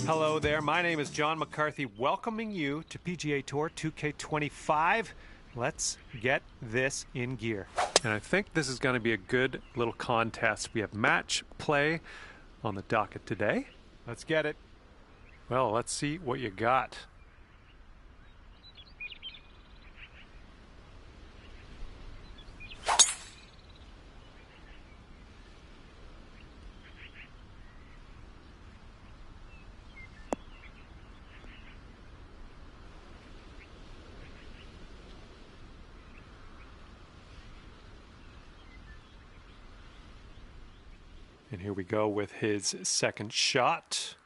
Hello there, my name is John McCarthy, welcoming you to PGA Tour 2K25. Let's get this in gear. And I think this is going to be a good little contest. We have match play on the docket today. Let's get it. Well, let's see what you got. And here we go with his second shot.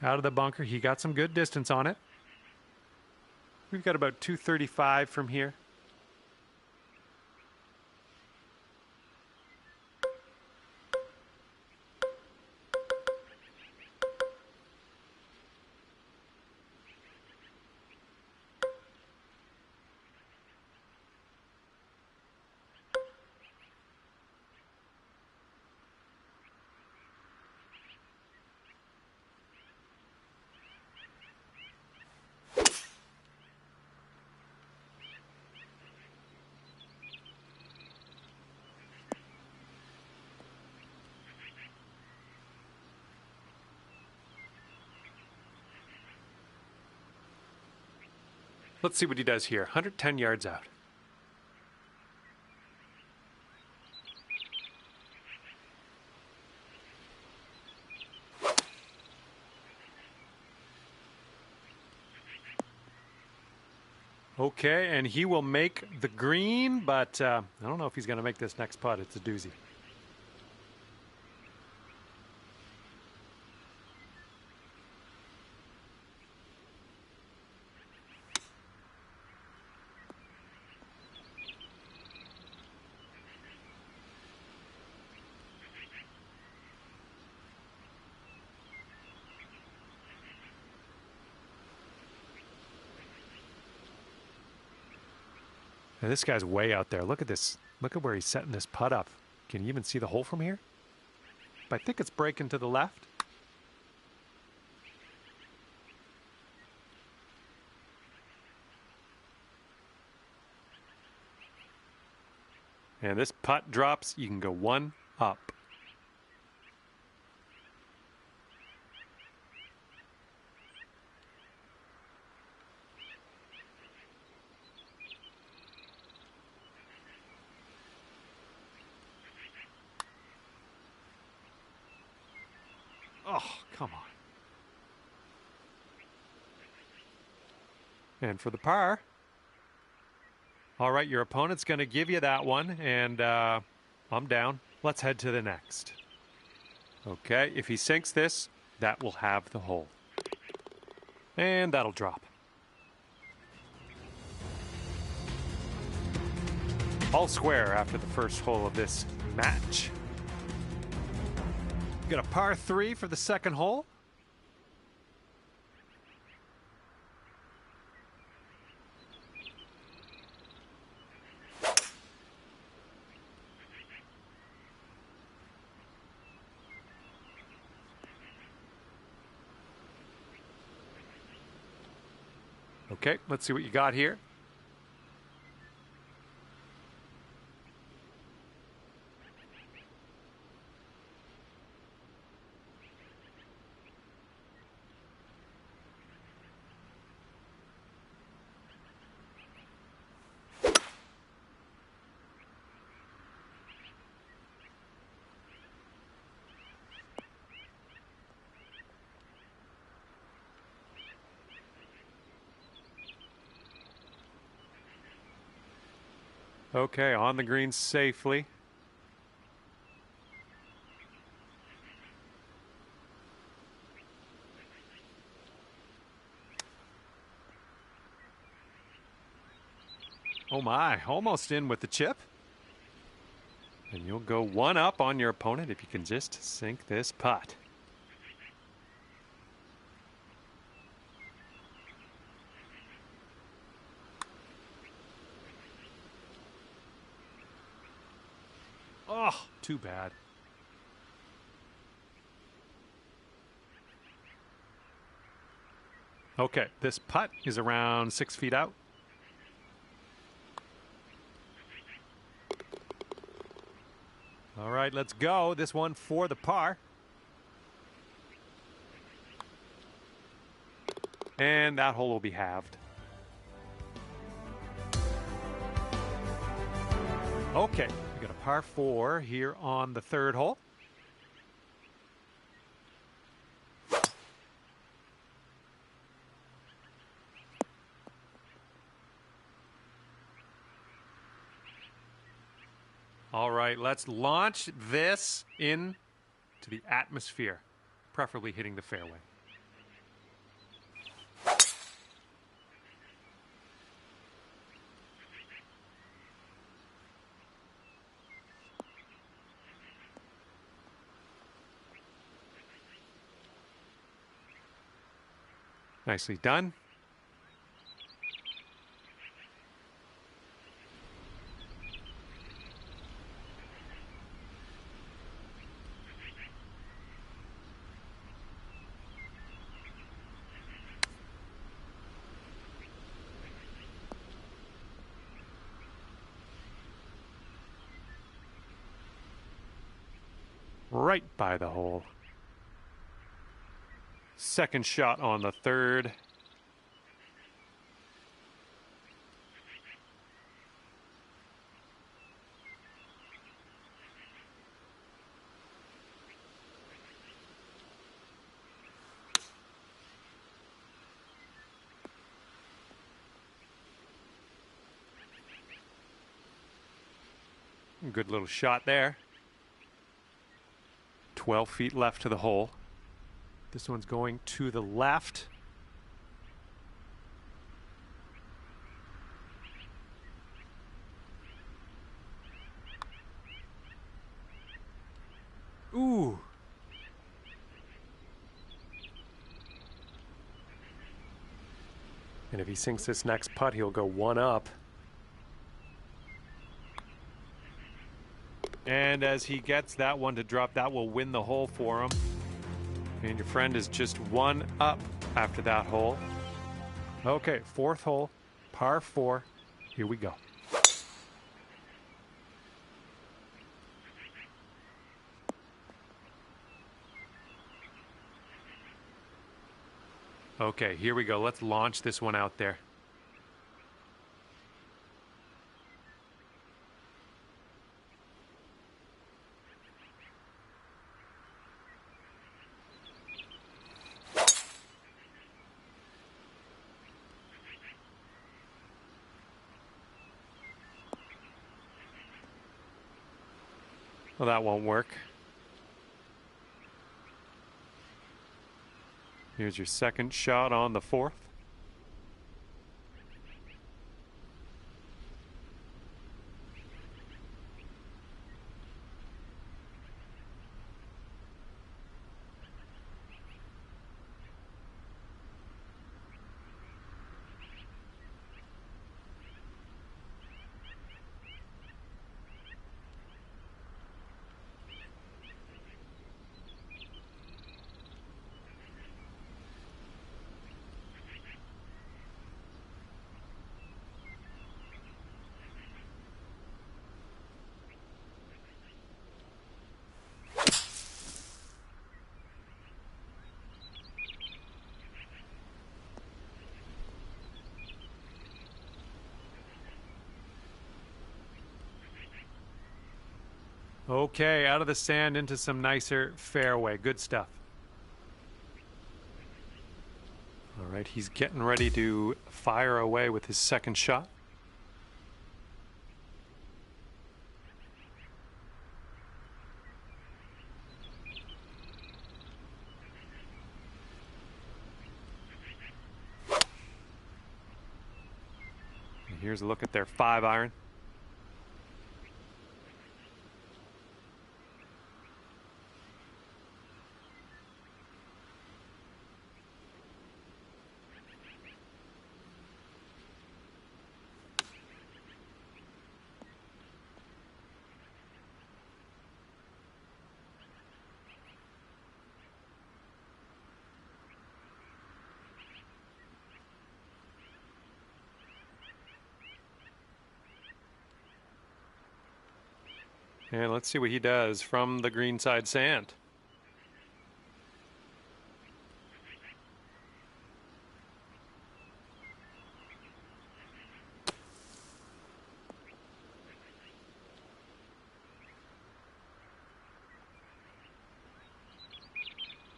Out of the bunker, he got some good distance on it. We've got about 235 from here. Let's see what he does here. 110 yards out. Okay, and he will make the green, but I don't know if he's going to make this next putt. It's a doozy. Now this guy's way out there. Look at this. Look at where he's setting this putt up. Can you even see the hole from here? But I think it's breaking to the left. And this putt drops. You can go one up. Oh, come on. And for the par. All right, your opponent's going to give you that one, and I'm down. Let's head to the next. Okay, if he sinks this, that will have the hole. And that'll drop. All square after the first hole of this match. Got a par 3 for the second hole. Okay, let's see what you got here. Okay, on the green safely. Oh my, almost in with the chip. And you'll go one up on your opponent if you can just sink this putt. Oh, too bad. Okay, this putt is around 6 feet out. All right, let's go. This one for the par. And that hole will be halved. Okay, we got a par 4 here on the third hole. All right, let's launch this into the atmosphere, preferably hitting the fairway. Nicely done. Right by the hole. Second shot on the third. Good little shot there. 12 feet left to the hole. This one's going to the left. Ooh. And if he sinks this next putt, he'll go one up. And as he gets that one to drop, that will win the hole for him. And your friend is just one up after that hole. Okay, fourth hole, par 4. Here we go. Okay, here we go. Let's launch this one out there. Well, that won't work. Here's your second shot on the fourth. Okay, out of the sand into some nicer fairway. Good stuff. All right, he's getting ready to fire away with his second shot. And here's a look at their 5-iron. And let's see what he does from the greenside sand.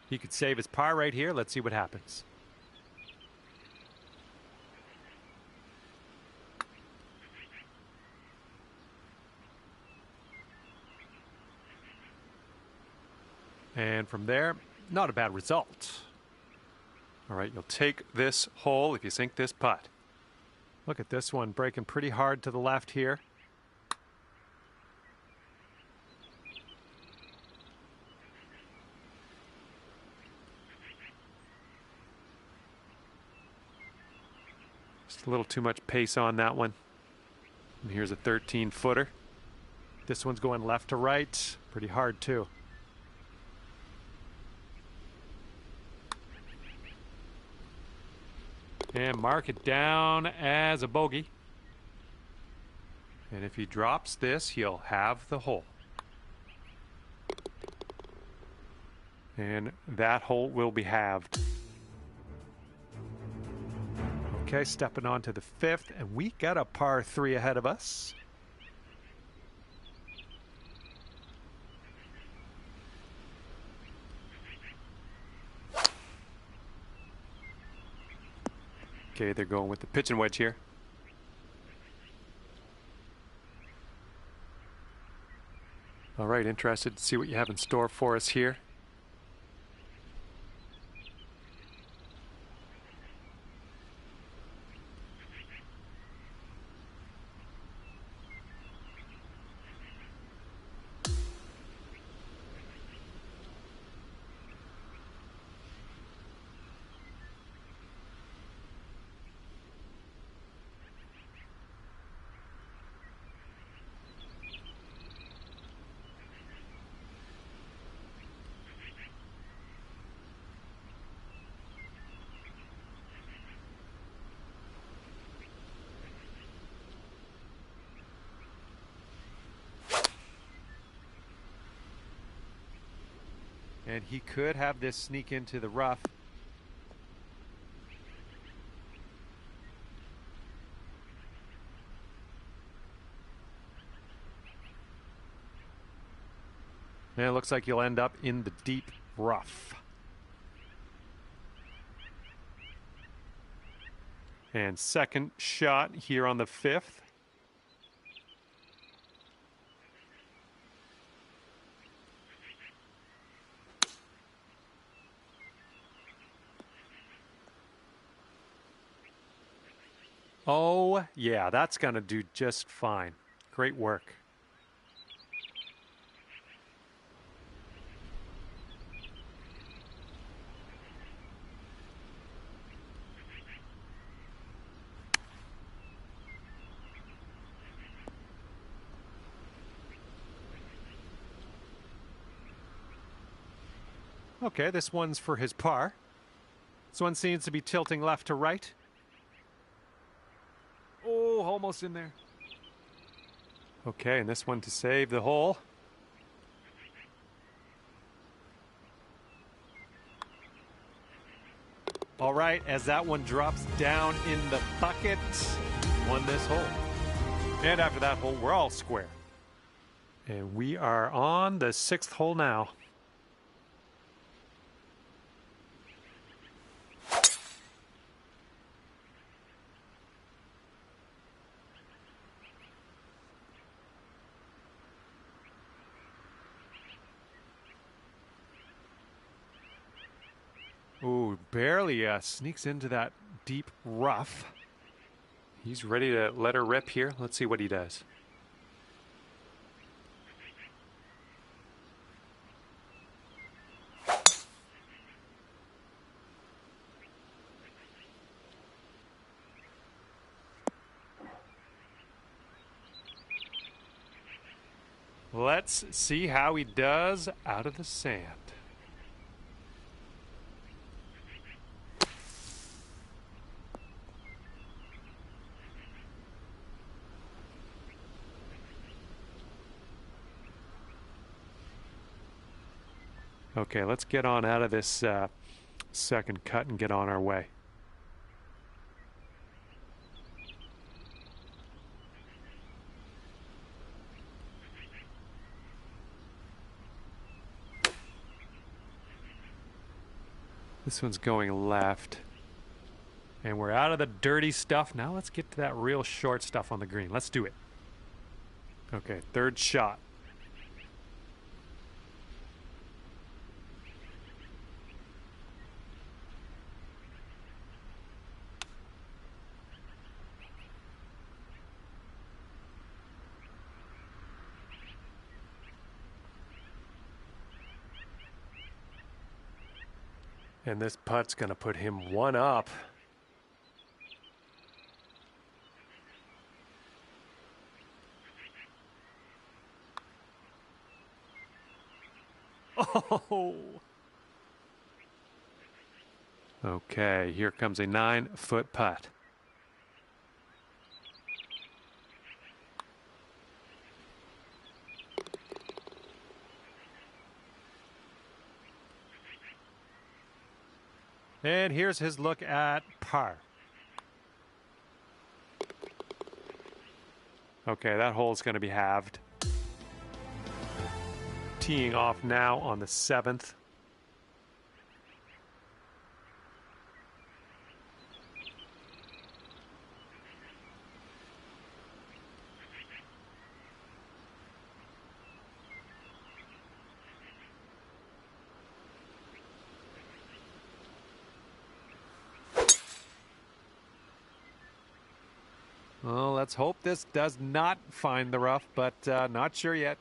He could save his par right here. Let's see what happens. And from there, not a bad result. All right, you'll take this hole if you sink this putt. Look at this one, breaking pretty hard to the left here. Just a little too much pace on that one. And here's a 13-footer. This one's going left to right, pretty hard too. And mark it down as a bogey. And if he drops this, he'll have the hole. And that hole will be halved. Okay, stepping on to the 5th, and we got a par 3 ahead of us. Okay, they're going with the pitching wedge here. All right, interested to see what you have in store for us here. And he could have this sneak into the rough. And it looks like you'll end up in the deep rough. And second shot here on the 5th. Oh, yeah, that's going to do just fine. Great work. Okay, this one's for his par. This one seems to be tilting left to right. Oh, almost in there. Okay, and this one to save the hole. All right, as that one drops down in the bucket, won this hole. And after that hole, we're all square. And we are on the 6th hole now. Ooh, barely sneaks into that deep rough. He's ready to let her rip here. Let's see what he does. Let's see how he does out of the sand. Okay, let's get on out of this second cut and get on our way. This one's going left. And we're out of the dirty stuff. Now let's get to that real short stuff on the green. Let's do it. Okay, third shot. And this putt's going to put him one up. Oh! Okay, here comes a 9-foot putt. And here's his look at par. Okay, that hole's going to be halved. Teeing off now on the 7th. Well, let's hope this does not find the rough, but not sure yet.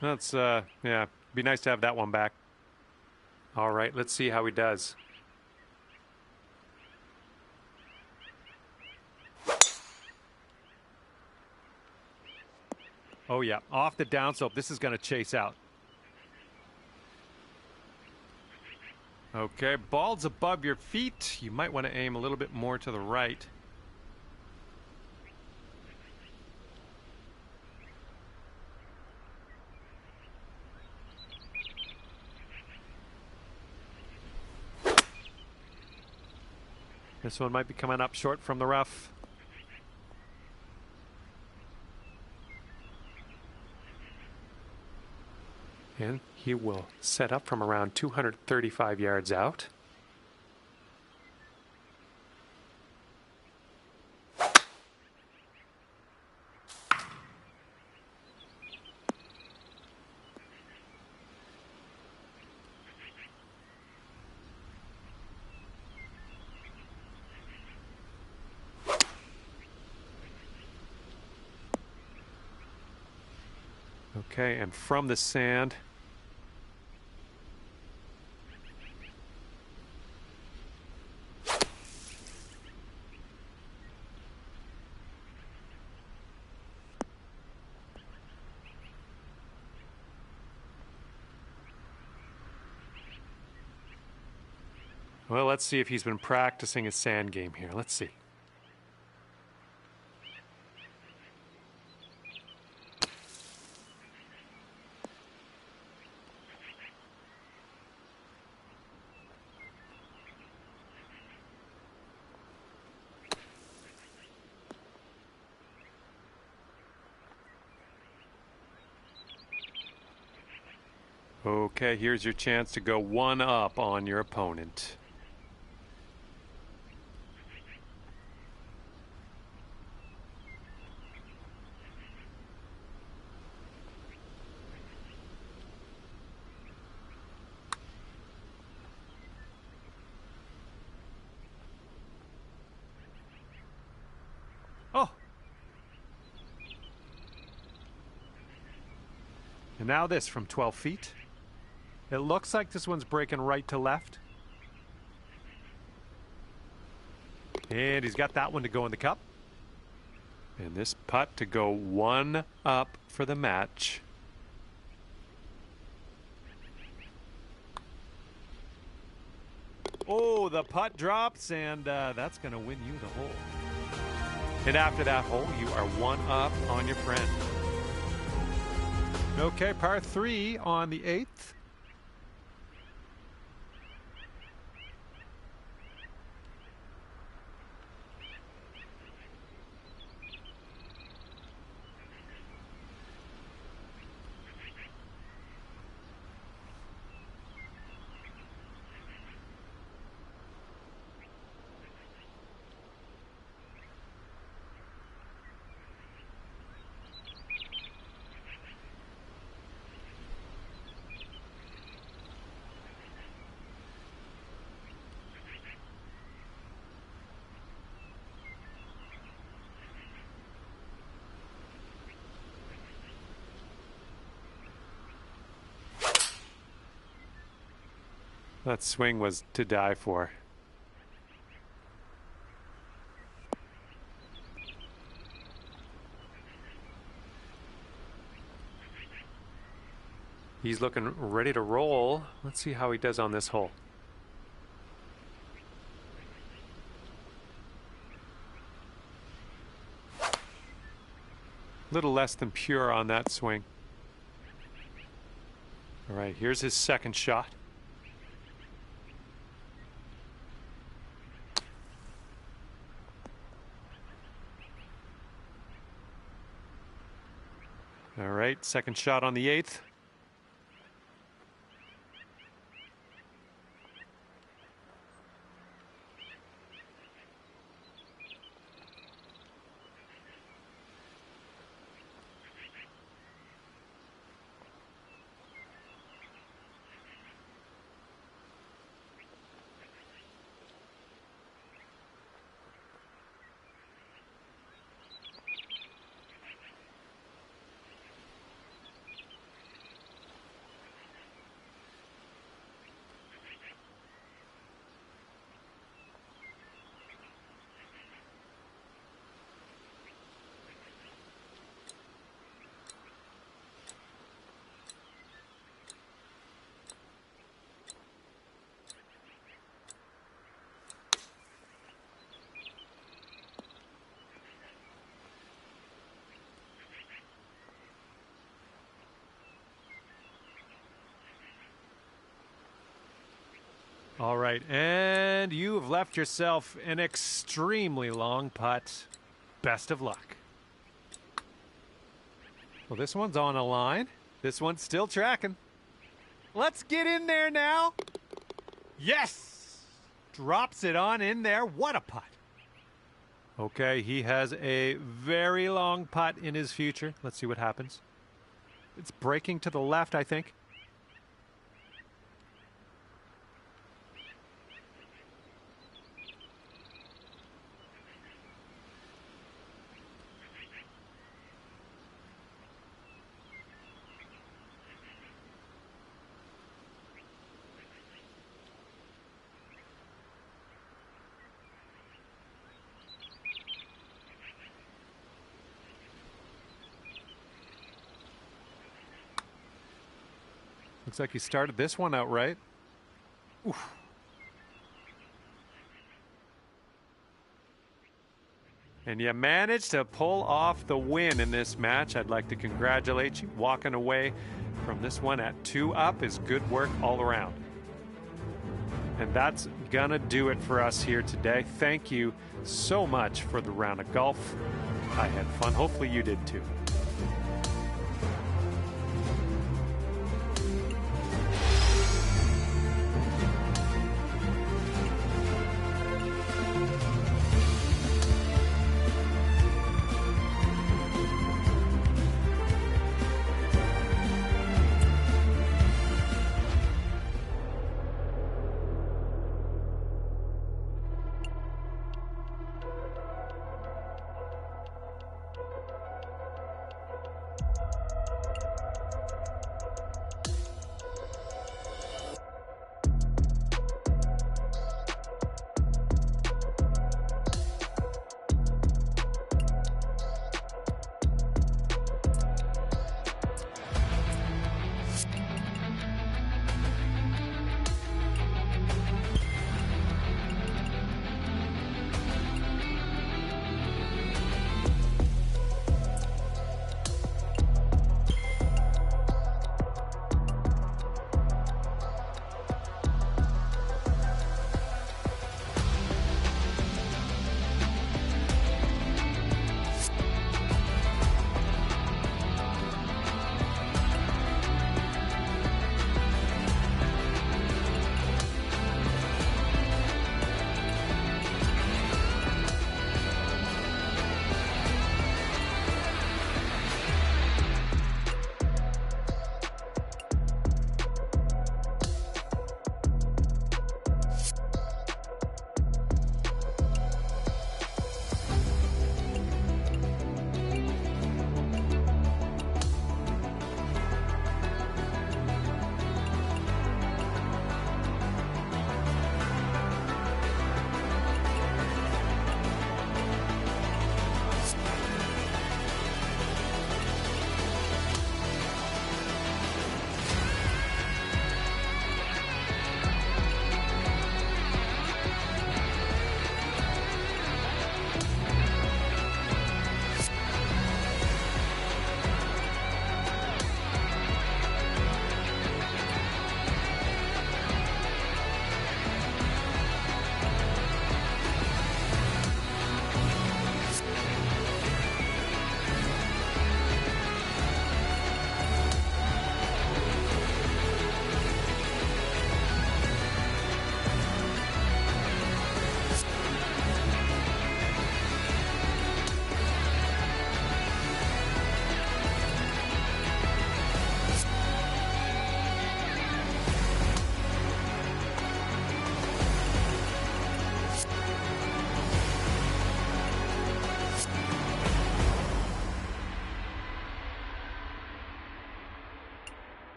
That's, yeah, be nice to have that one back. All right, let's see how he does. Oh, yeah, off the downslope. This is going to chase out. Okay, ball's above your feet. You might want to aim a little bit more to the right. This one might be coming up short from the rough. And he will set up from around 235 yards out. Okay, and from the sand, well, let's see if he's been practicing his sand game here. Let's see. Okay, here's your chance to go one up on your opponent. Oh! And now this from 12 feet. It looks like this one's breaking right to left. And he's got that one to go in the cup. And this putt to go one up for the match. Oh, the putt drops, and that's going to win you the hole. And after that hole, you are one up on your friend. Okay, par 3 on the 8th. That swing was to die for. He's looking ready to roll. Let's see how he does on this hole. Little less than pure on that swing. All right, here's his second shot. All right, second shot on the 8th. All right, and you have left yourself an extremely long putt. Best of luck. Well, this one's on a line. This one's still tracking. Let's get in there now. Yes! Drops it on in there. What a putt. Okay, he has a very long putt in his future. Let's see what happens. It's breaking to the left, I think. Looks like he started this one out right. Oof. And you managed to pull off the win in this match. I'd like to congratulate you. Walking away from this one at 2 up is good work all around. And that's gonna do it for us here today. Thank you so much for the round of golf. I had fun. Hopefully you did too.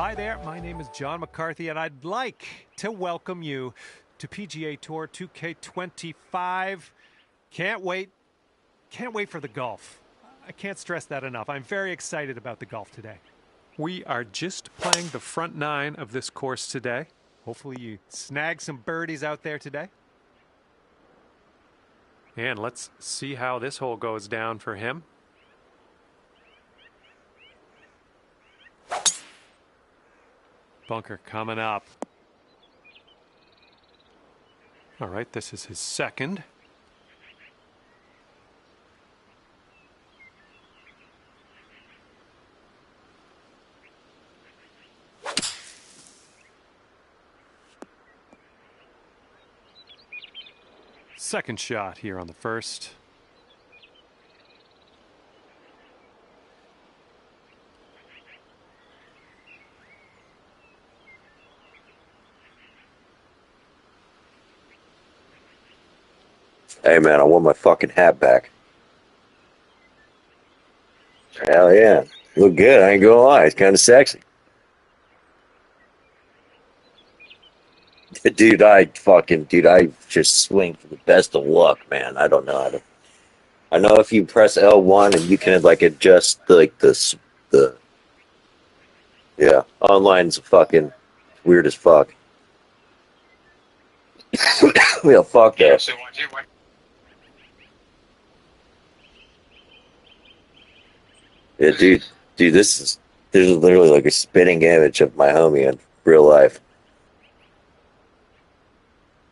Hi there, my name is John McCarthy, and I'd like to welcome you to PGA Tour 2K25. Can't wait for the golf. I can't stress that enough. I'm very excited about the golf today. We are just playing the front nine of this course today. Hopefully you snag some birdies out there today. And let's see how this hole goes down for him. Bunker coming up. All right, this is his second. Second shot here on the first. Hey man, I want my fucking hat back. Hell yeah. Look good, I ain't gonna lie, it's kinda sexy. Dude, I just swing for the best of luck, man. I don't know how to. I know if you press L1 and you can like adjust like the yeah, online's fucking weird as fuck. Yeah, fuck that. Yeah, there's literally like a spitting image of my homie in real life.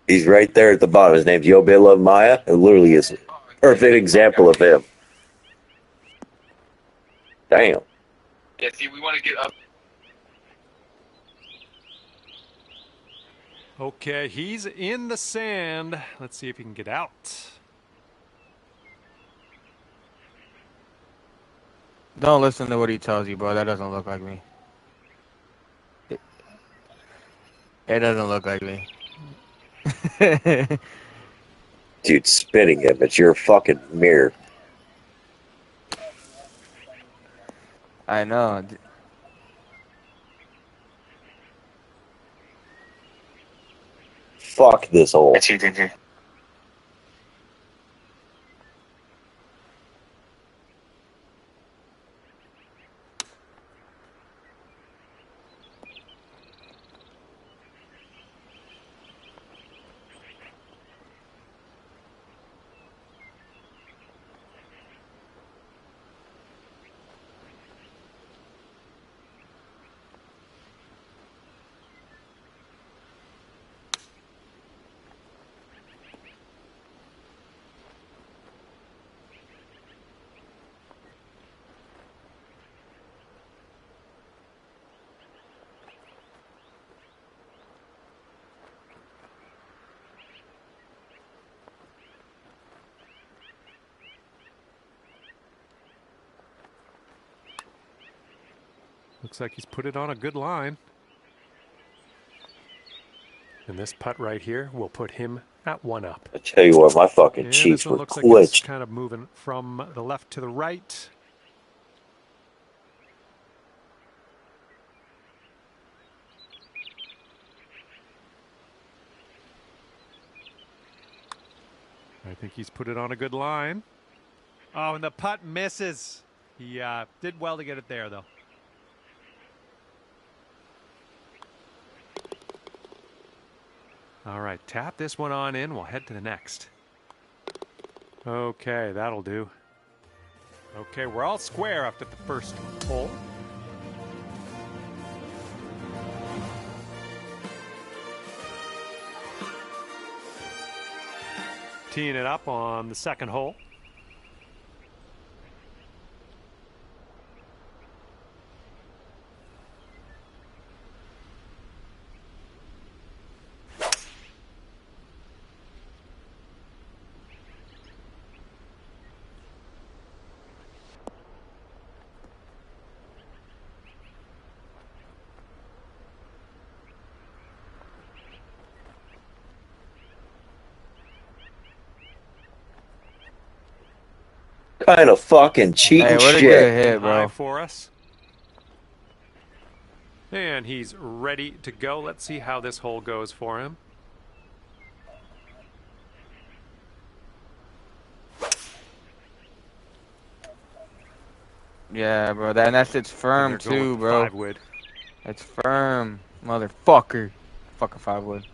He's right there at the bottom. His name's Yobela Maya. It literally is a perfect example of him. Damn. Yeah, see, we want to get up. Okay, he's in the sand. Let's see if he can get out. Don't listen to what he tells you, bro. That doesn't look like me. It doesn't look like me. Dude, spitting him. It's your fucking mirror. I know. Fuck this hole. That's you, Ginger. Looks like he's put it on a good line. And this putt right here will put him at one up. I tell you what, my fucking And cheeks this one were looks like it's glitched. kind of moving from the left to the right. I think he's put it on a good line. Oh, and the putt misses. He did well to get it there, though. All right, tap this one on in. We'll head to the next. Okay, that'll do. Okay, we're all square after the first hole. Teeing it up on the second hole. Kind of fucking cheating Hey, what a shit. good hit, High bro. for us. And he's ready to go. Let's see how this hole goes for him. Yeah, bro. That shit's firm And they're going too, with the bro. 5-wood. It's firm, motherfucker. Fucking 5-wood.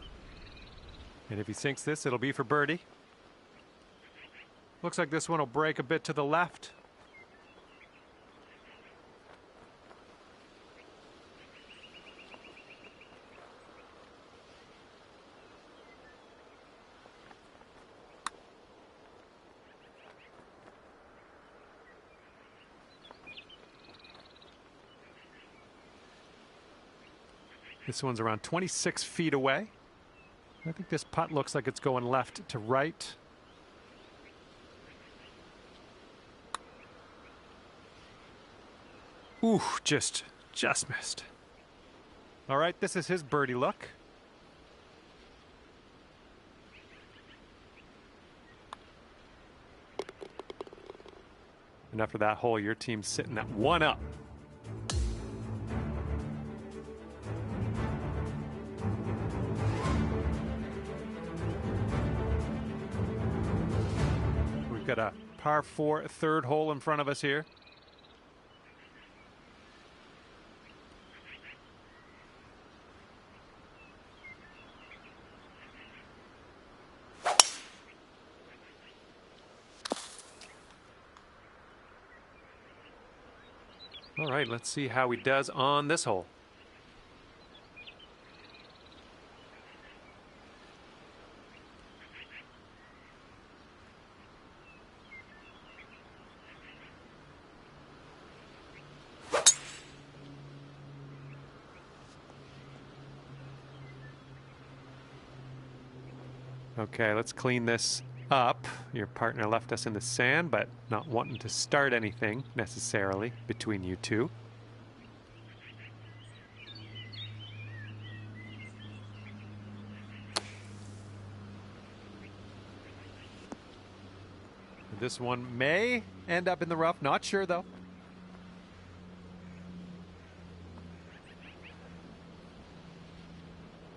And if he sinks this, it'll be for birdie. Looks like this one will break a bit to the left. This one's around 26 feet away. I think this putt looks like it's going left to right. Ooh, just missed. All right, this is his birdie look. And after that hole, your team's sitting at 1 up. We've got a par 4 third hole in front of us here. All right, let's see how he does on this hole. Okay, let's clean this up. Your partner left us in the sand, but not wanting to start anything necessarily between you two. This one may end up in the rough, not sure though.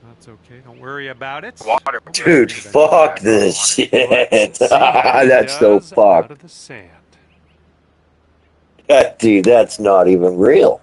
That's okay, don't worry about it. Water. Dude, fuck this shit. That's so Does out fucked. of the sand. Dude, that's not even real.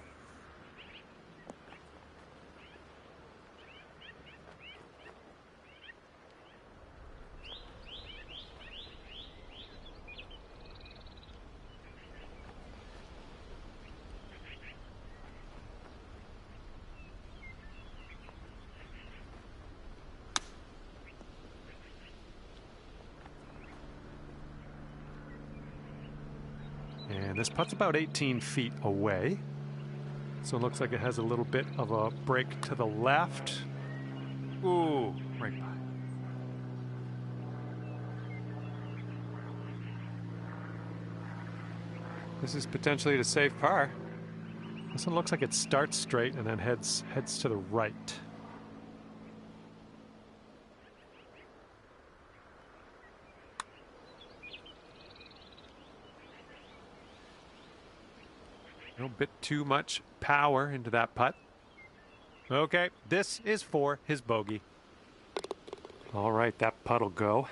And this putt's about 18 feet away. So it looks like it has a little bit of a break to the left. Ooh, right by. This is potentially the safe par. This one looks like it starts straight and then heads to the right. A bit too much power into that putt. Okay, this is for his bogey. All right, that putt will go.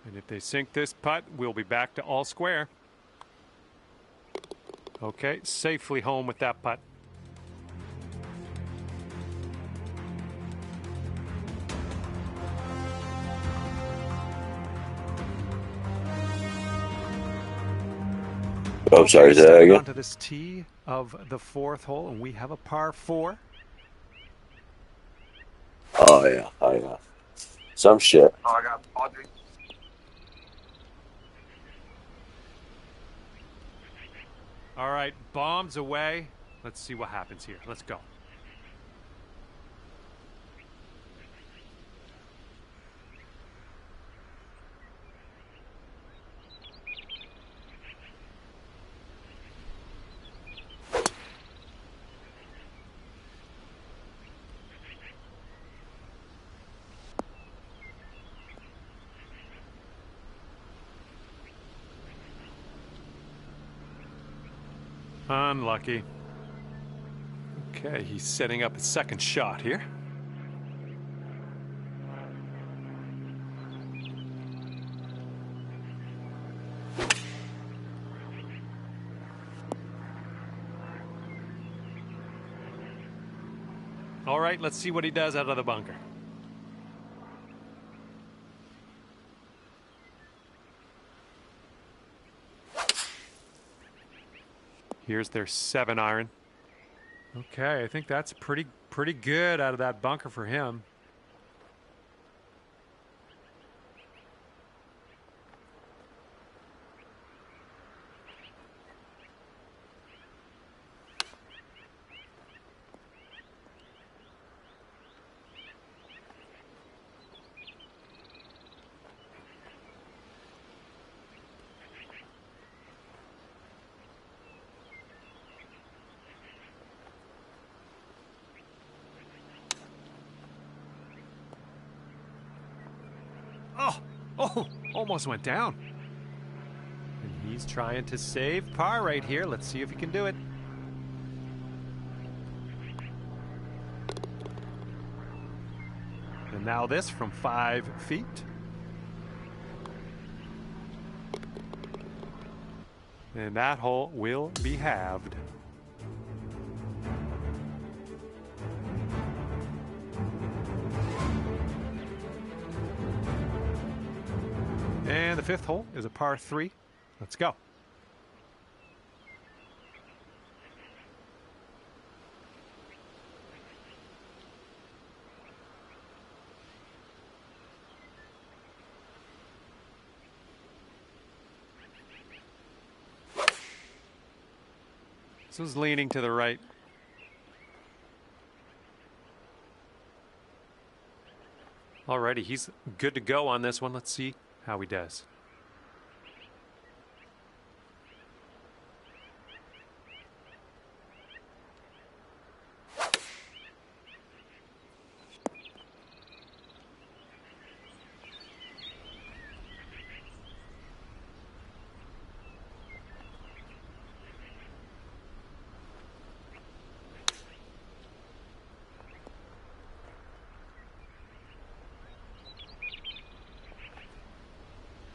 And if they sink this putt, we'll be back to all square. Okay, safely home with that putt. Oh, sorry, say that Stepping again. onto this tee of the 4th hole, and we have a par 4. Oh, yeah. Oh, yeah. Some shit. Oh, I got Audrey. All right, bombs away. Let's see what happens here. Let's go. Unlucky. Okay, he's setting up his second shot here. All right, let's see what he does out of the bunker. Here's their 7-iron. Okay, I think that's pretty good out of that bunker for him. Oh, almost went down. And he's trying to save par right here. Let's see if he can do it. And now this from 5 feet. And that hole will be halved. And the 5th hole is a par 3. Let's go. This was leaning to the right. Alrighty, he's good to go on this one. Let's see how he does.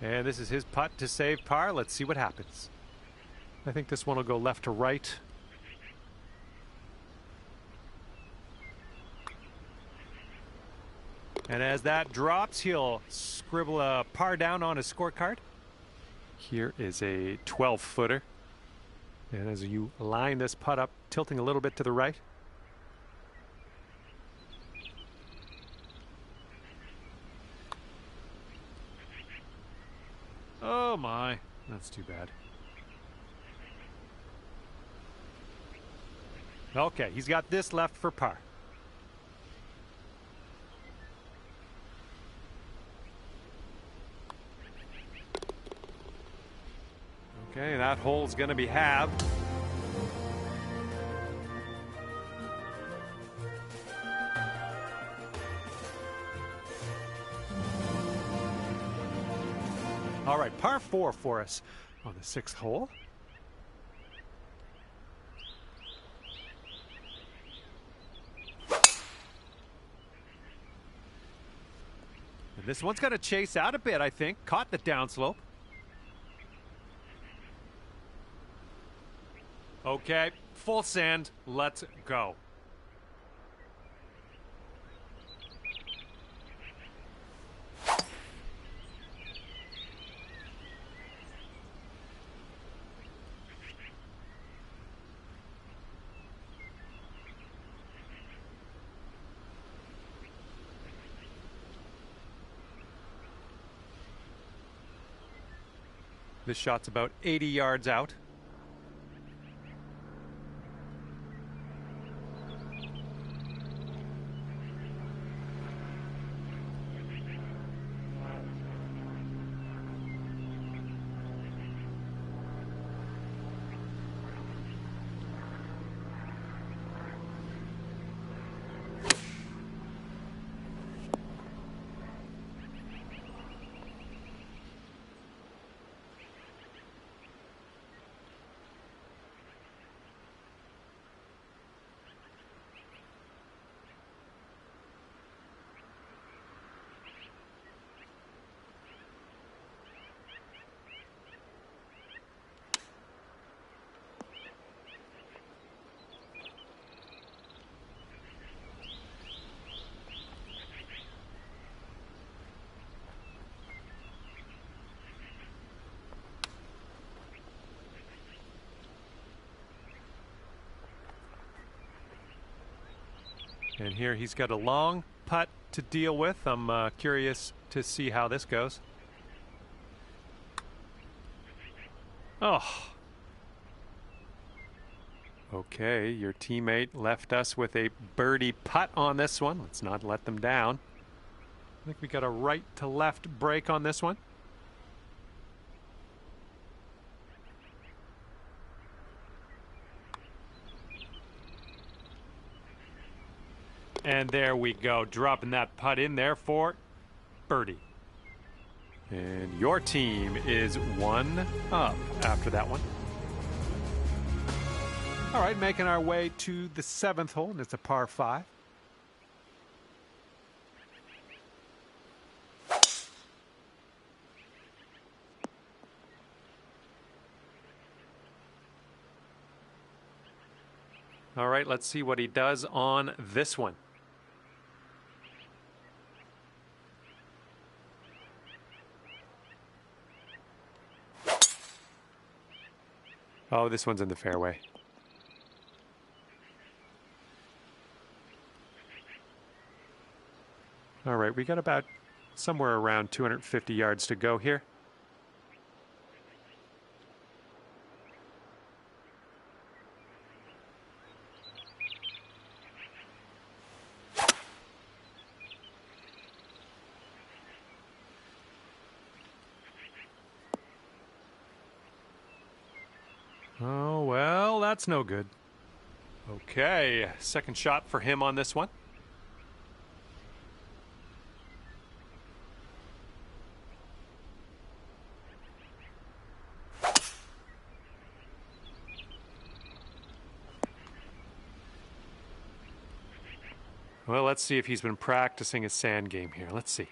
And this is his putt to save par. Let's see what happens. I think this one will go left to right. And as that drops, he'll scribble a par down on his scorecard. Here is a 12-footer. And as you line this putt up, tilting a little bit to the right. Oh my, that's too bad. Okay, he's got this left for par. Okay, that hole's going to be halved. All right, par 4 for us on the 6th hole. And this one's going to chase out a bit, I think. Caught the downslope. Okay, full send. Let's go. This shot's about 80 yards out. And here he's got a long putt to deal with. I'm curious to see how this goes. Oh. Okay, your teammate left us with a birdie putt on this one. Let's not let them down. I think we got a right to left break on this one. And there we go, dropping that putt in there for birdie. And your team is 1 up after that one. All right, making our way to the 7th hole, and it's a par 5. All right, let's see what he does on this one. Oh, this one's in the fairway. All right, we got about somewhere around 250 yards to go here. Oh, well, that's no good. Okay, second shot for him on this one. Well, let's see if he's been practicing his sand game here. Let's see.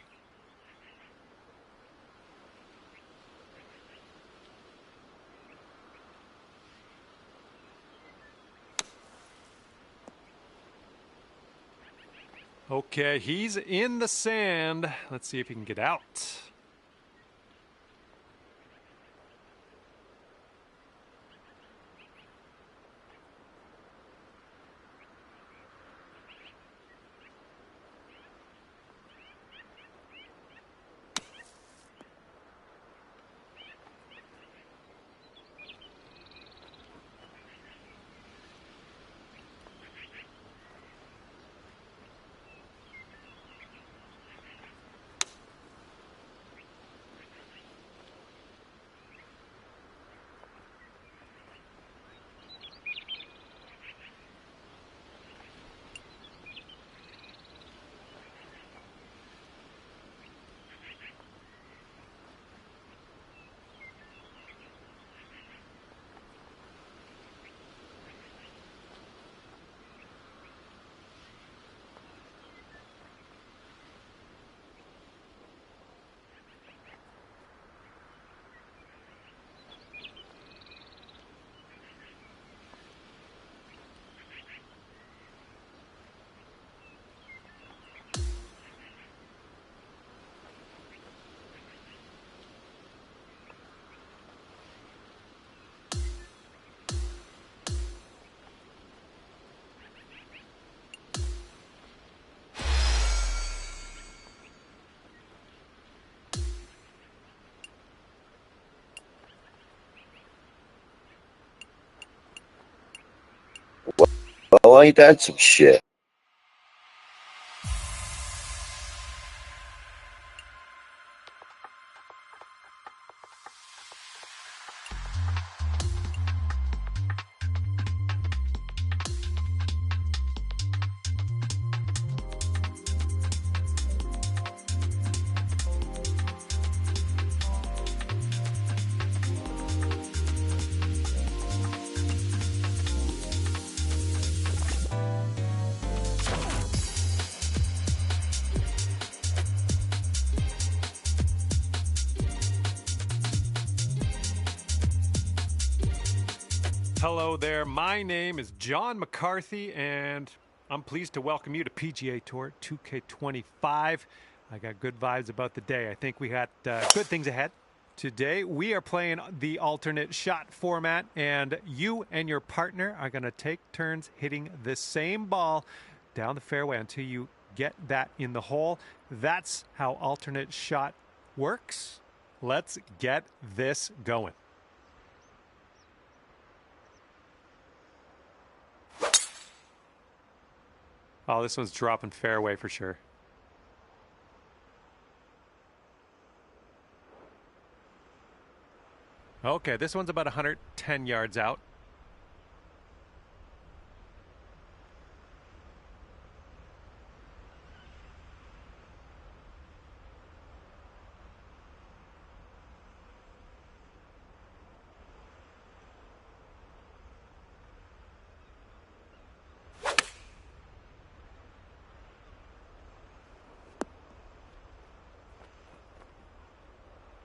Okay, he's in the sand. Let's see if he can get out. Well, ain't that some shit? Hello there, my name is John McCarthy, and I'm pleased to welcome you to PGA Tour 2K25. I got good vibes about the day. I think we got good things ahead. Today, we are playing the alternate shot format, and you and your partner are going to take turns hitting the same ball down the fairway until you get that in the hole. That's how alternate shot works. Let's get this going. Oh, this one's dropping fairway for sure. Okay, this one's about 110 yards out.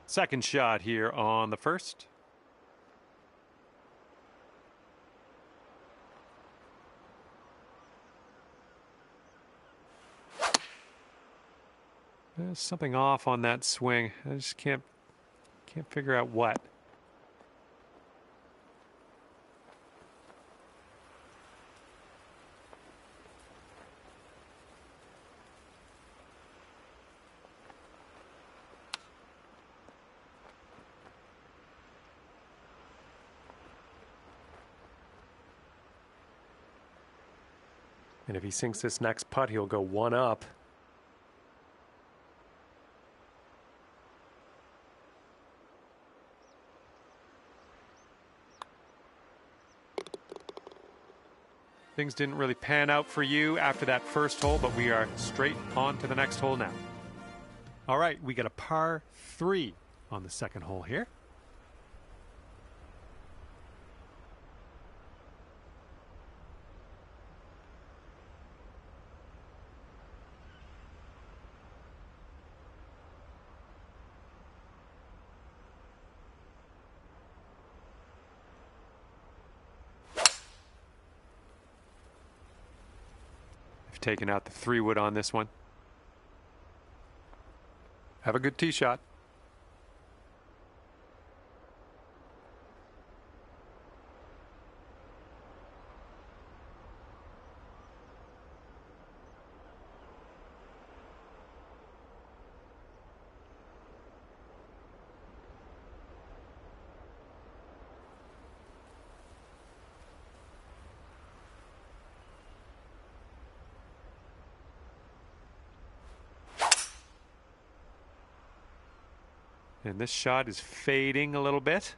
Second shot here on the first. There's something off on that swing. I just can't figure out what. And if he sinks this next putt, he'll go one up. Things didn't really pan out for you after that first hole, but we are straight on to the next hole now. All right, we got a par 3 on the second hole here. Taking out the 3-wood on this one. Have a good tee shot. And this shot is fading a little bit.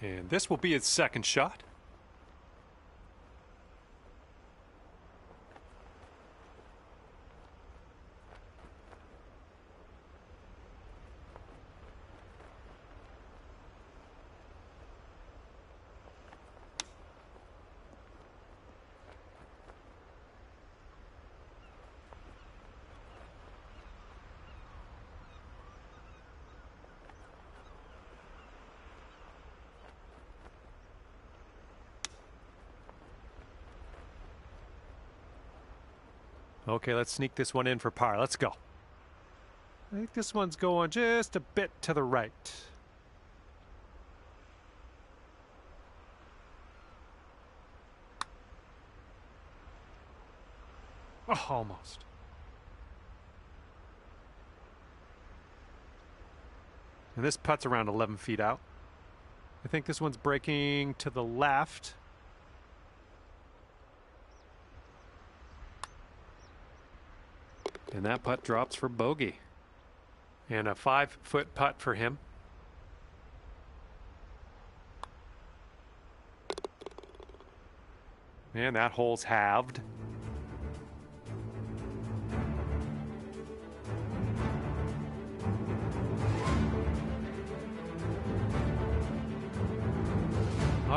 And this will be his second shot. Okay, let's sneak this one in for par. Let's go. I think this one's going just a bit to the right. Oh, almost. And this putt's around 11 feet out. I think this one's breaking to the left. And that putt drops for bogey. And a 5-foot putt for him. And that hole's halved.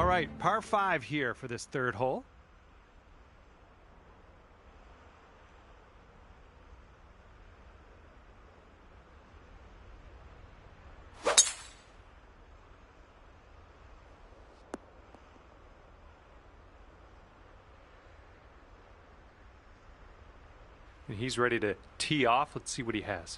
All right, par 5 here for this third hole. And he's ready to tee off. Let's see what he has.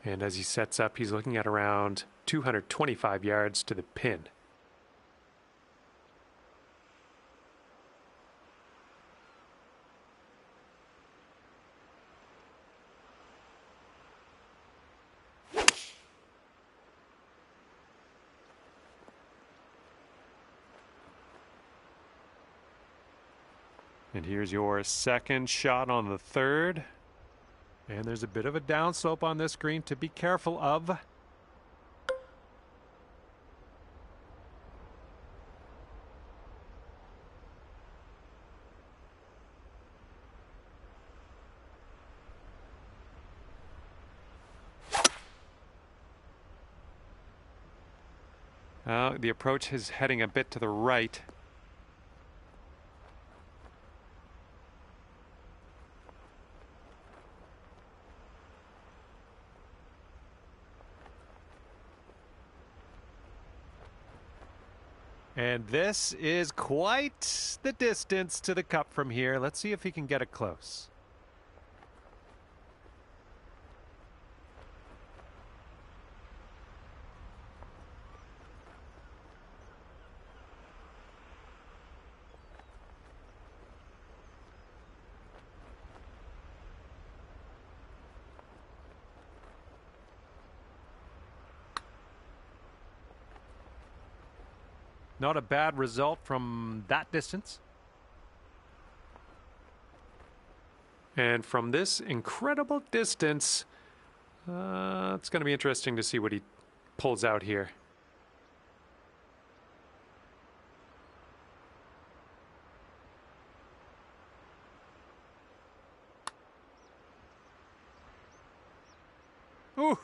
And as he sets up, he's looking at around 225 yards to the pin. And here's your second shot on the third. And there's a bit of a downslope on this green to be careful of. The approach is heading a bit to the right. And this is quite the distance to the cup from here. Let's see if he can get it close. Not a bad result from that distance. And from this incredible distance, it's going to be interesting to see what he pulls out here. Ooh.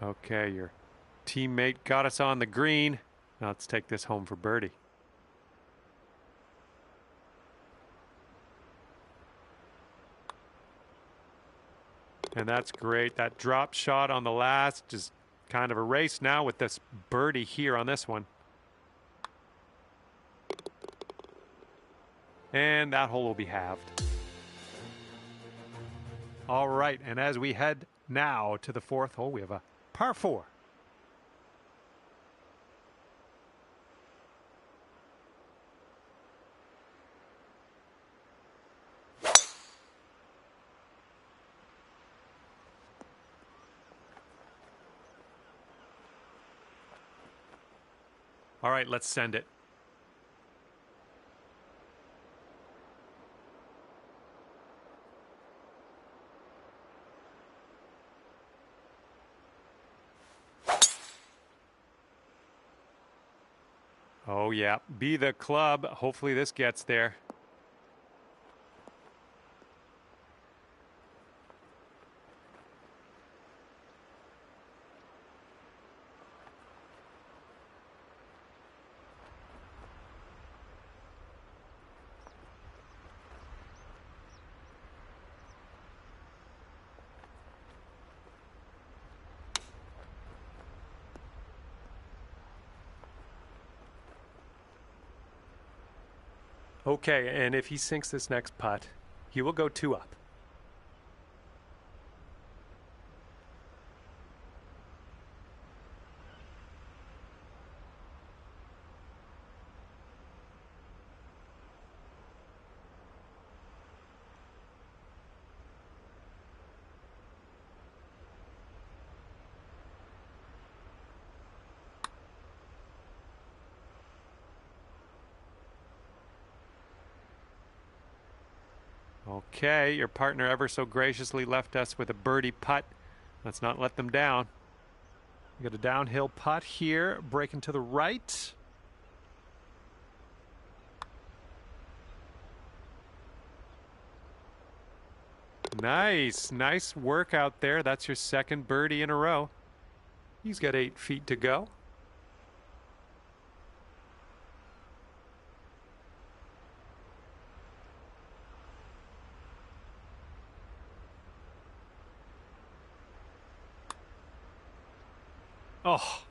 Okay, your teammate got us on the green. Now let's take this home for birdie. And that's great. That drop shot on the last is kind of a race now with this birdie here on this one. And that hole will be halved. All right, and as we head now to the fourth hole, we have a par 4. All right, let's send it. Oh, yeah. Be the club. Hopefully this gets there. Okay, and if he sinks this next putt, he will go 2 up. Okay, your partner ever so graciously left us with a birdie putt. Let's not let them down. We got a downhill putt here, breaking to the right. Nice work out there. That's your second birdie in a row. He's got 8 feet to go. Oh.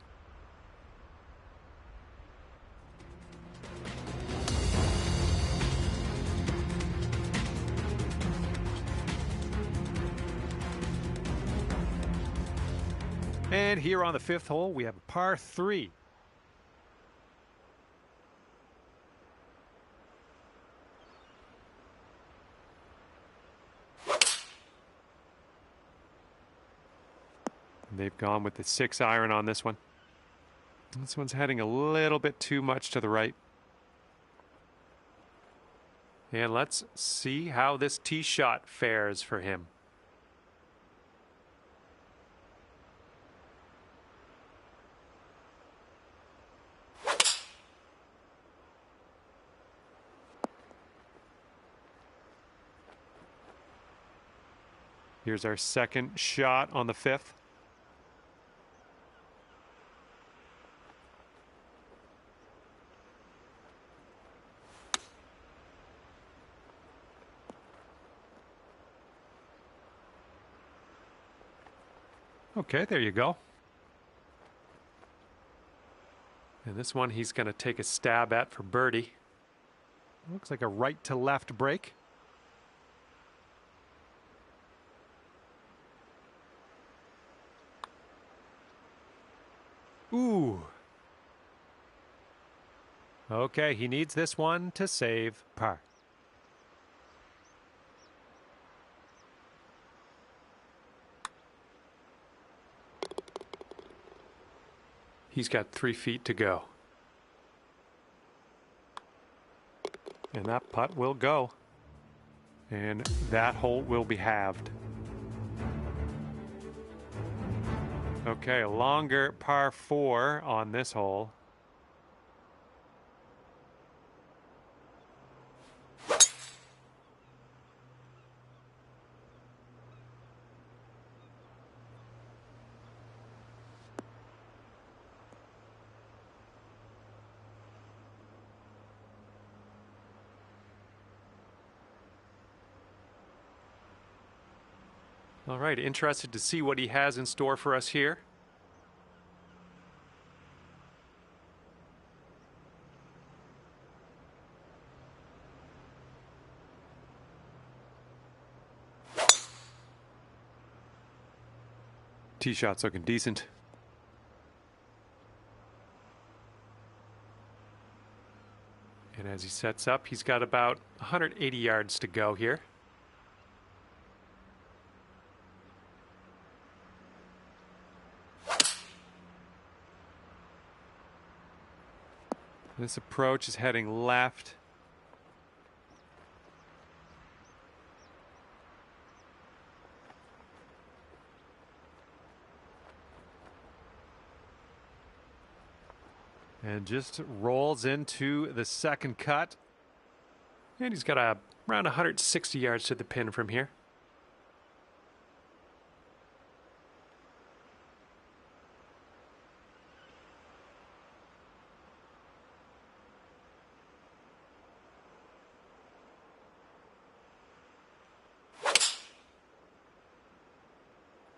And here on the 5th hole, we have a par 3. They've gone with the 6-iron on this one. This one's heading a little bit too much to the right. And let's see how this tee shot fares for him. Here's our second shot on the 5th. Okay, there you go. And this one he's going to take a stab at for birdie. Looks like a right to left break. Ooh. Okay, he needs this one to save par. He's got 3 feet to go. And that putt will go. And that hole will be halved. Okay, a longer par 4 on this hole. All right, interested to see what he has in store for us here. Tee shot's looking decent. And as he sets up, he's got about 180 yards to go here. This approach is heading left. And just rolls into the second cut. And he's got around 160 yards to the pin from here.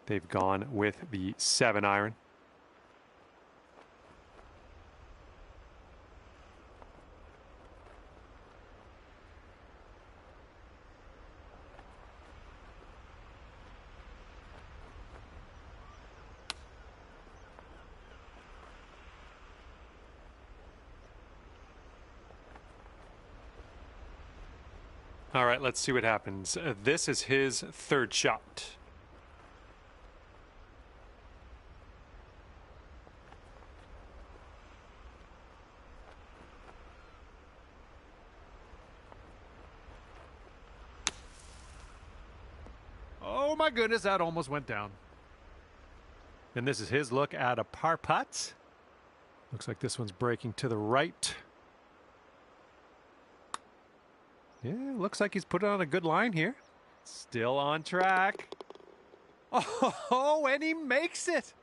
They've gone with the 7-iron. All right, let's see what happens. This is his third shot. Oh my goodness, that almost went down. And this is his look at a par putt. Looks like this one's breaking to the right. Yeah, looks like he's put on a good line here. Still on track. Oh, and he makes it.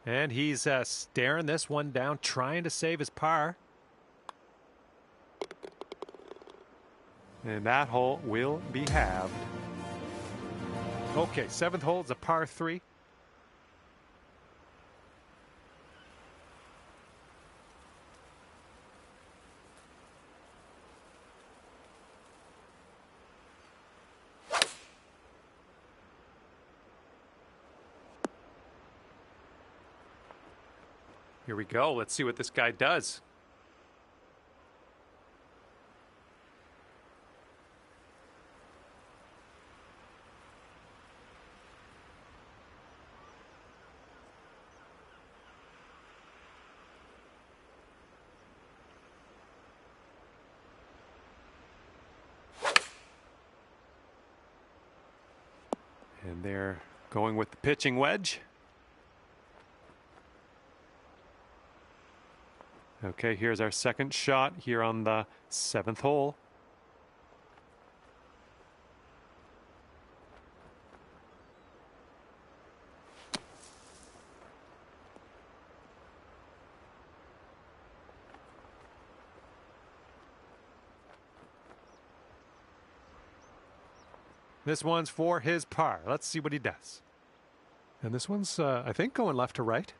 And he's staring this one down, trying to save his par. And that hole will be halved. Okay, 7th hole is a par 3. Here we go. Let's see what this guy does. And they're going with the pitching wedge. Okay, here's our second shot here on the 7th hole. This one's for his par. Let's see what he does. And this one's, I think, going left to right.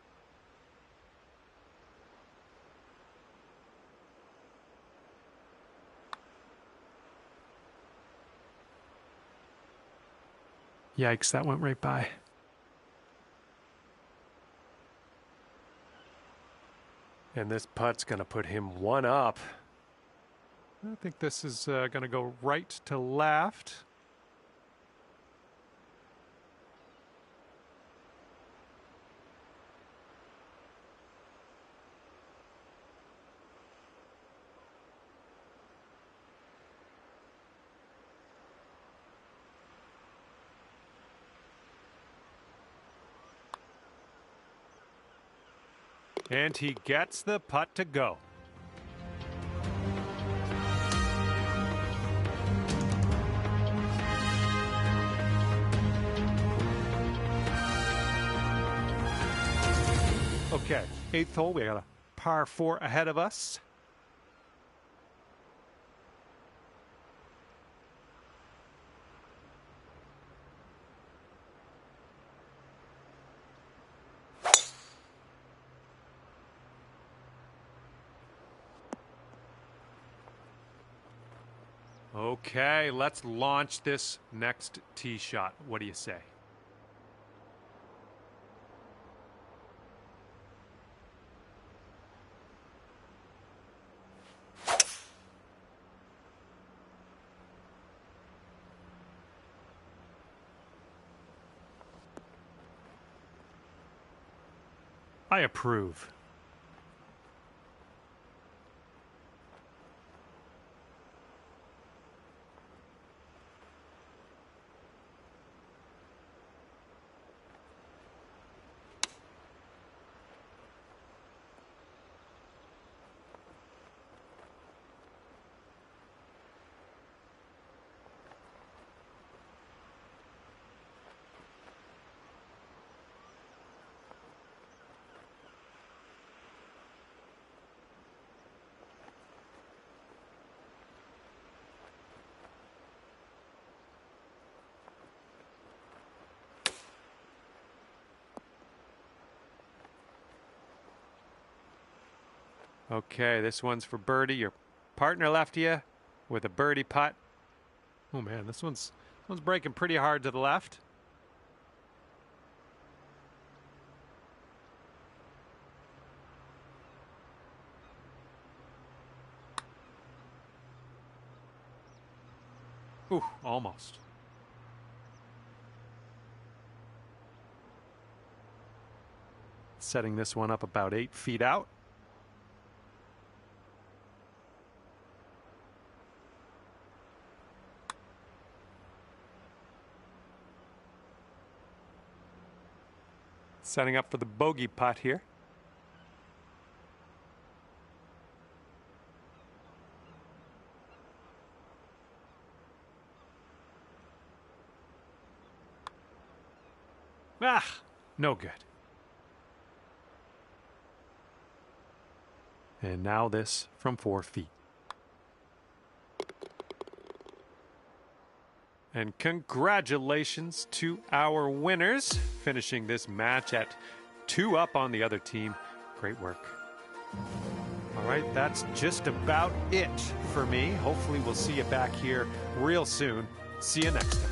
Yikes, that went right by. And this putt's going to put him one up. I think this is going to go right to left. And he gets the putt to go. Okay, 8th hole, we got a par 4 ahead of us. Okay, let's launch this next tee shot. What do you say? I approve. Okay, this one's for birdie. Your partner left you with a birdie putt. Oh man, this one's breaking pretty hard to the left. Ooh, almost. Setting this one up about 8 feet out. Setting up for the bogey putt here. Ah, no good. And now this from 4 feet. And congratulations to our winners, finishing this match at 2 up on the other team. Great work. All right, that's just about it for me. Hopefully we'll see you back here real soon. See you next time.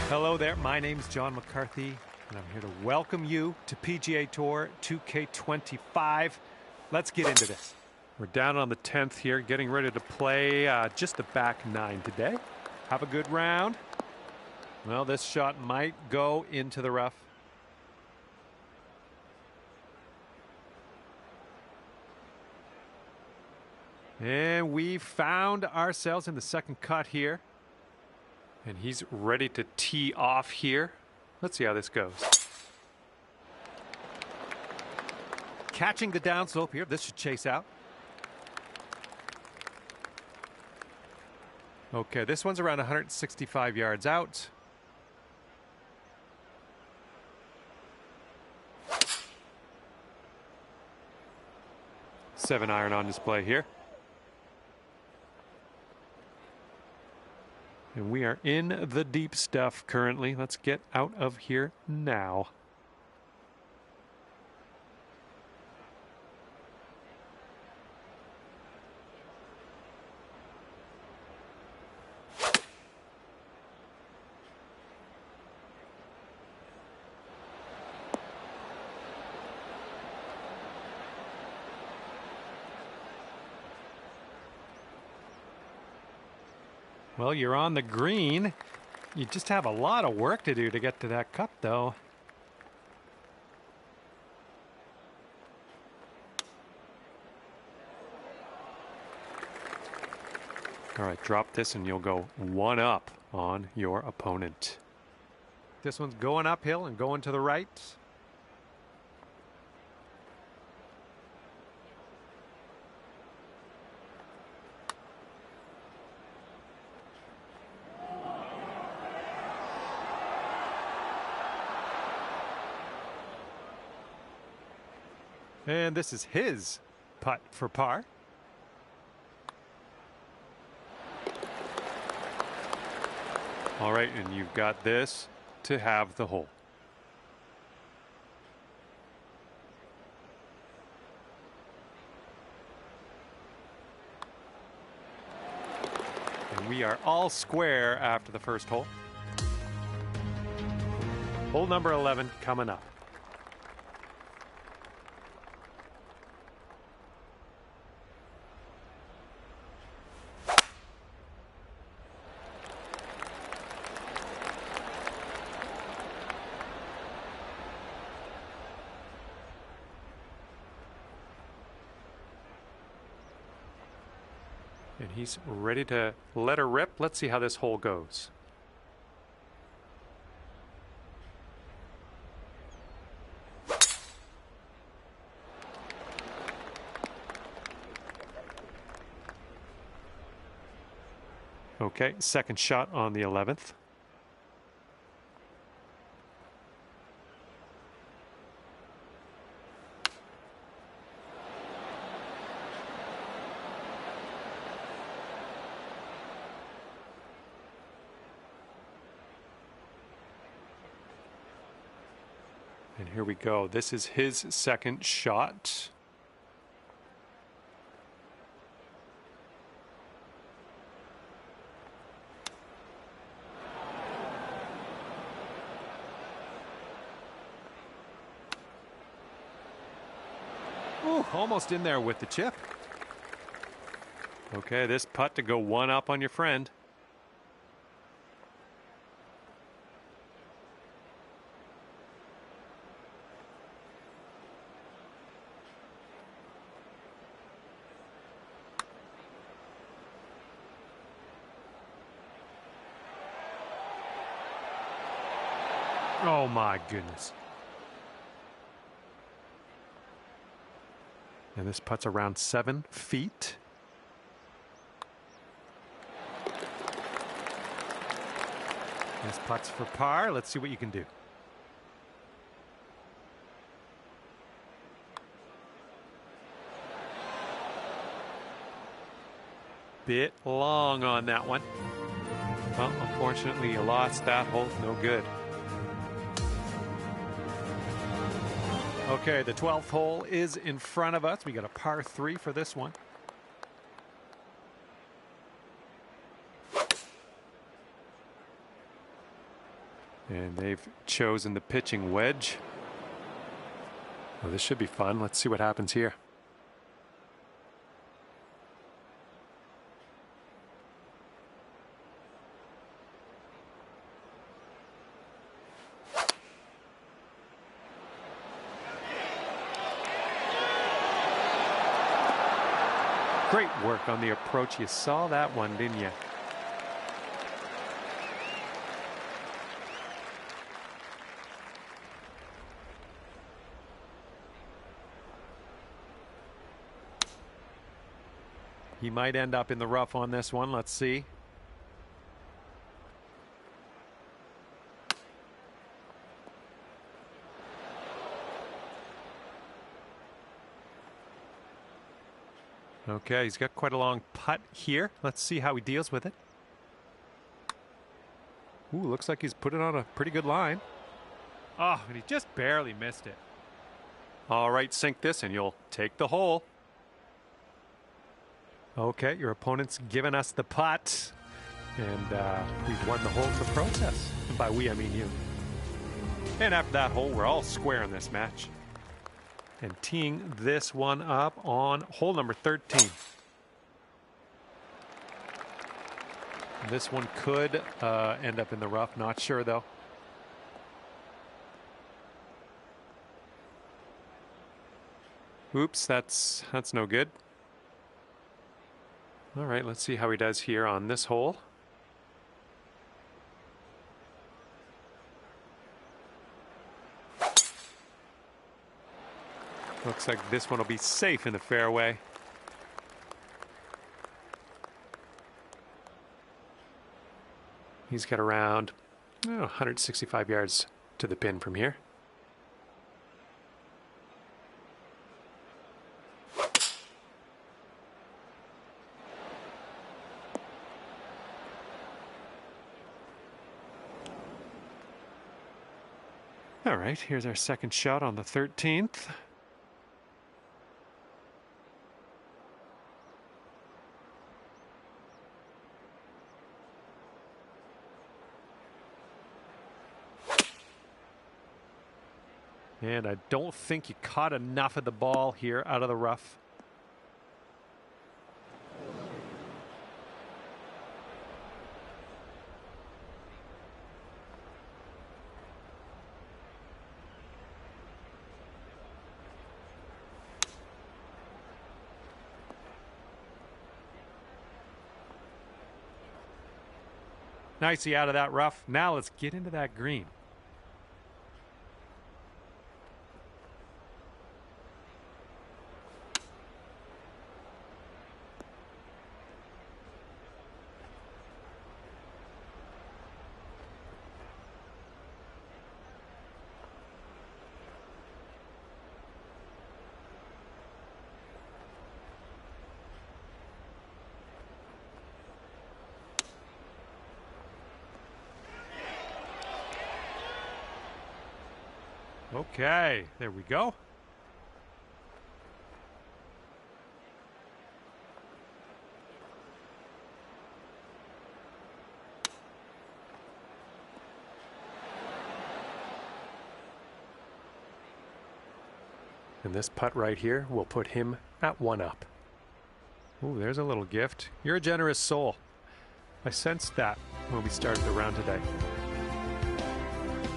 Hello there, my name's John McCarthy, and I'm here to welcome you to PGA Tour 2K25. Let's get into this. We're down on the 10th here, getting ready to play just the back 9 today. Have a good round. Well, this shot might go into the rough. And we found ourselves in the second cut here. And he's ready to tee off here. Let's see how this goes. Catching the downslope here. This should chase out. Okay, this one's around 165 yards out. Seven iron on display here. And we are in the deep stuff currently. Let's get out of here now. Well, you're on the green. You just have a lot of work to do to get to that cup, though. All right, drop this and you'll go 1 up on your opponent. This one's going uphill and going to the right. And this is his putt for par. All right, and you've got this to have the hole. And We are all square after the first hole. Hole number 11 coming up. And he's ready to let her rip. Let's see how this hole goes. Okay, second shot on the 11th. And here we go. This is his second shot. Ooh, almost in there with the chip. Okay, this putt to go one up on your friend. Oh my goodness. And this putt's around 7 feet. This putt's for par. Let's see what you can do. Bit long on that one. Well, unfortunately, you lost that hole. No good. Okay, the 12th hole is in front of us. We got a par 3 for this one. And they've chosen the pitching wedge. Well, this should be fun. Let's see what happens here. Great work on the approach. You saw that one, didn't you? He might end up in the rough on this one. Let's see. Okay, he's got quite a long putt here. Let's see how he deals with it. Ooh, looks like he's put it on a pretty good line. Oh, and he just barely missed it. All right, sink this and you'll take the hole. Okay, your opponent's given us the putt. And we've won the hole in the process. And by we, I mean you. And after that hole, we're all square in this match. And teeing this one up on hole number 13. This one could end up in the rough. Not sure, though. Oops, that's no good. All right, let's see how he does here on this hole. Looks like this one will be safe in the fairway. He's got around 165 yards to the pin from here. All right, here's our second shot on the 13th. And I don't think you caught enough of the ball here out of the rough. Nicely out of that rough. Now let's get into that green. Okay, there we go. And this putt right here will put him at 1 up. Ooh, there's a little gift. You're a generous soul. I sensed that when we started the round today.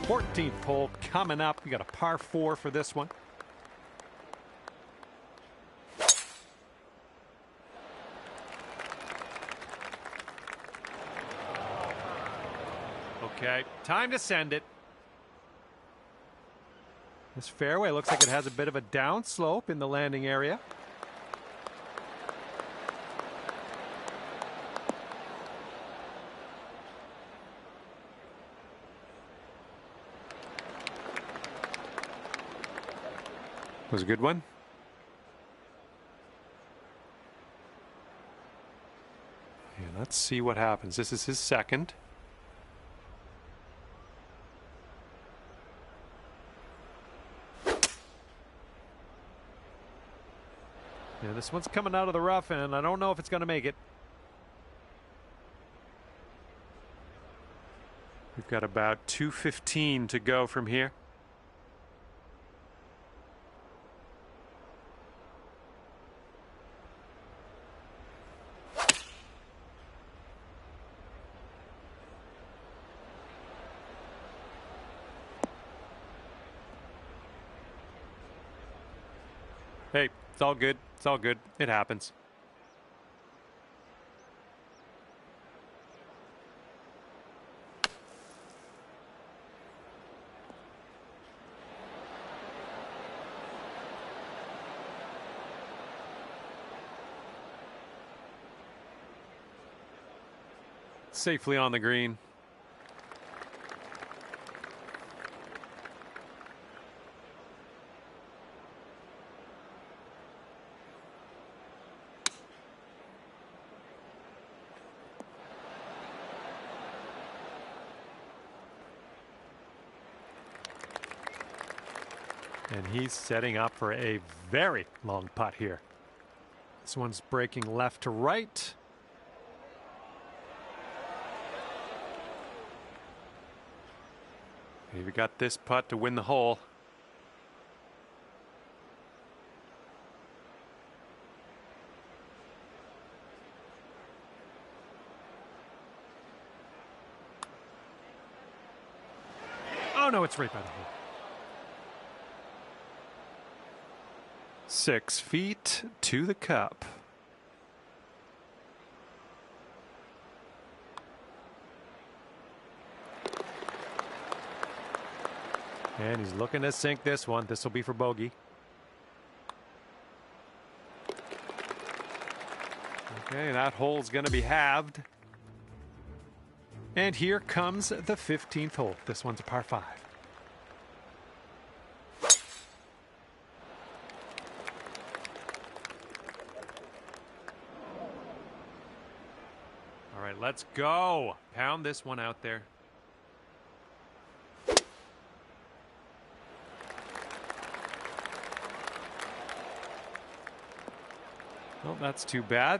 14th hole coming up. We got a par 4 for this one. Okay, time to send it. This fairway looks like it has a bit of a downslope in the landing area. Was a good one. And let's see what happens. This is his second. Yeah, this one's coming out of the rough, and I don't know if it's going to make it. We've got about 2:15 to go from here. Hey, it's all good. It's all good. It happens. Safely on the green. And he's setting up for a very long putt here. This one's breaking left to right. We've got this putt to win the hole. Oh no, it's right by the hole. 6 feet to the cup. And he's looking to sink this one. This will be for bogey. Okay, that hole's going to be halved. And here comes the 15th hole. This one's a par 5. All right, let's go. Pound this one out there. Well, that's too bad.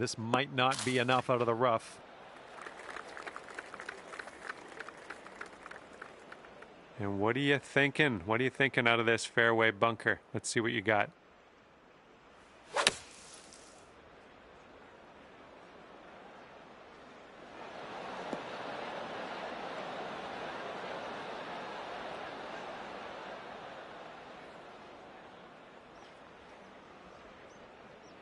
This might not be enough out of the rough. And what are you thinking? What are you thinking out of this fairway bunker? Let's see what you got.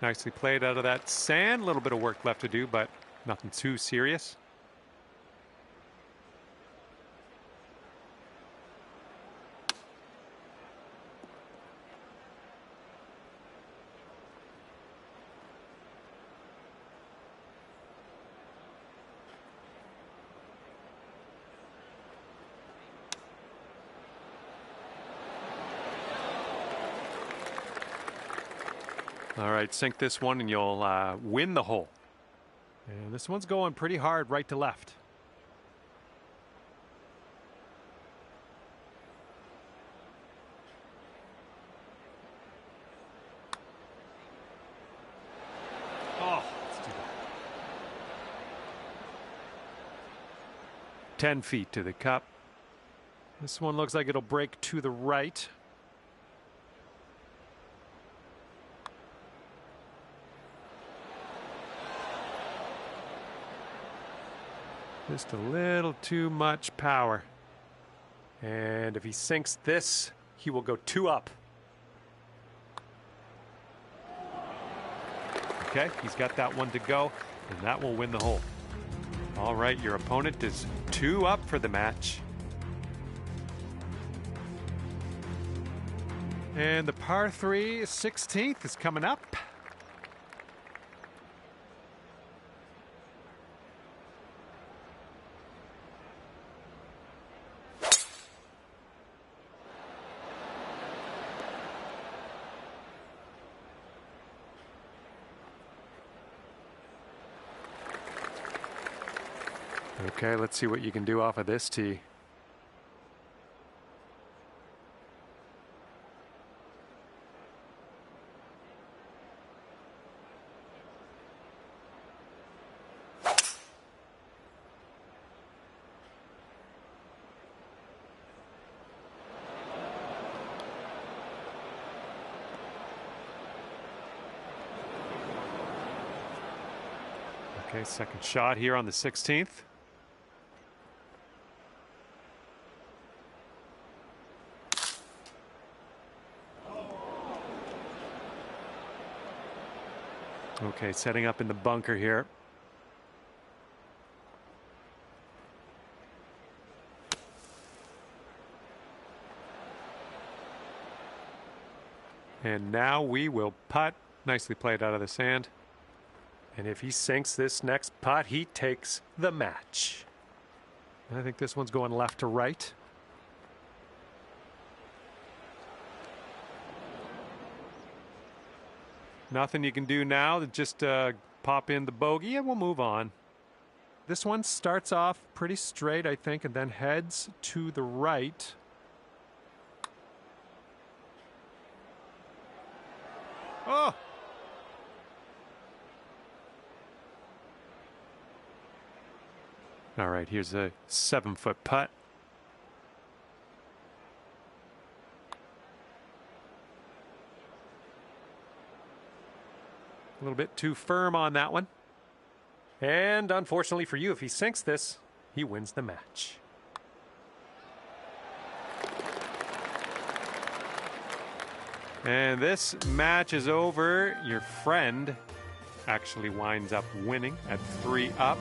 Nicely played out of that sand. A little bit of work left to do, but nothing too serious. All right, sink this one and you'll win the hole. And this one's going pretty hard right to left. Oh, let's do that. 10 feet to the cup. This one looks like it'll break to the right. Just a little too much power. And if he sinks this, he will go 2 up. Okay, he's got that one to go, and that will win the hole. All right, your opponent is 2 up for the match. And the par 3 16th is coming up. Okay, let's see what you can do off of this tee. Okay, second shot here on the 16th. Okay, setting up in the bunker here. And now we will putt. Nicely played out of the sand. And if he sinks this next putt, he takes the match. And I think this one's going left to right. Nothing you can do now to just pop in the bogey, and we'll move on. This one starts off pretty straight, I think, and then heads to the right. Oh! All right, here's a 7-foot putt. A little bit too firm on that one. And unfortunately for you, if he sinks this, he wins the match. And this match is over. Your friend actually winds up winning at 3 up.